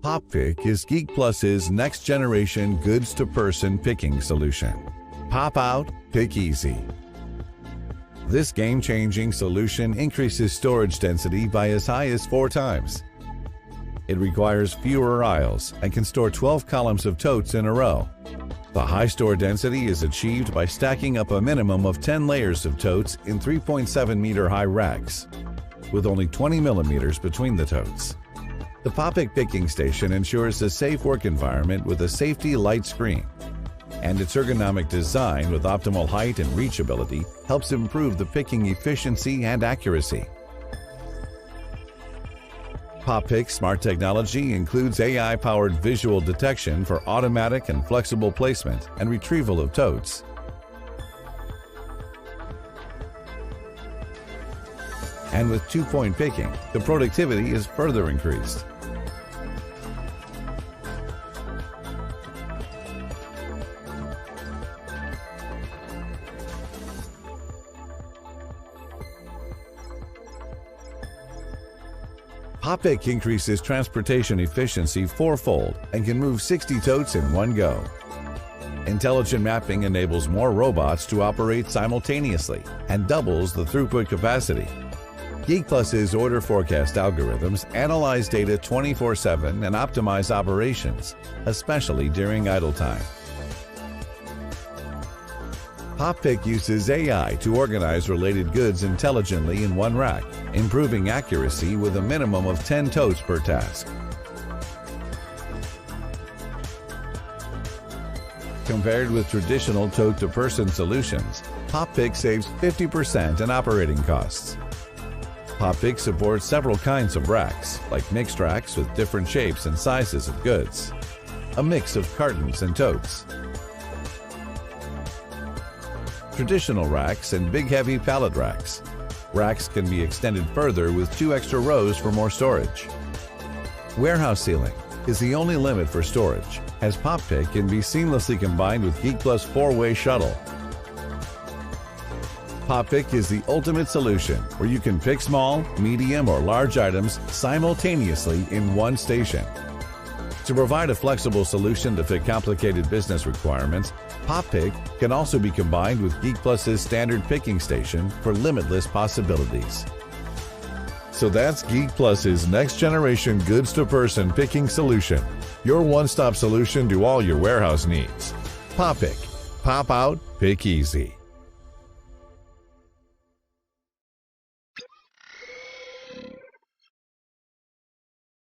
PopPick is Geekplus's next-generation goods-to-person picking solution. Pop out, pick easy. This game-changing solution increases storage density by as high as 4 times. It requires fewer aisles and can store 12 columns of totes in a row. The high store density is achieved by stacking up a minimum of 10 layers of totes in 3.7-meter high racks, with only 20 millimeters between the totes. The PopPick picking station ensures a safe work environment with a safety light screen, and its ergonomic design with optimal height and reachability helps improve the picking efficiency and accuracy. PopPick smart technology includes AI-powered visual detection for automatic and flexible placement and retrieval of totes. And with 2-point picking, the productivity is further increased. PopPick increases transportation efficiency 4-fold and can move 60 totes in one go. Intelligent mapping enables more robots to operate simultaneously and doubles the throughput capacity. Geekplus's order forecast algorithms analyze data 24/7 and optimize operations, especially during idle time. PopPick uses AI to organize related goods intelligently in one rack, improving accuracy with a minimum of 10 totes per task. Compared with traditional tote-to-person solutions, PopPick saves 50% in operating costs. PopPick supports several kinds of racks, like mixed racks with different shapes and sizes of goods, a mix of cartons and totes, traditional racks, and big heavy pallet racks. Racks can be extended further with 2 extra rows for more storage. Warehouse ceiling is the only limit for storage, as PopPick can be seamlessly combined with Geekplus 4-way shuttle. PopPick is the ultimate solution where you can pick small, medium, or large items simultaneously in one station. To provide a flexible solution to fit complicated business requirements, PopPick can also be combined with Geekplus's standard picking station for limitless possibilities. So that's Geekplus's next-generation goods-to-person picking solution, your one-stop solution to all your warehouse needs. PopPick. Pop out, pick easy.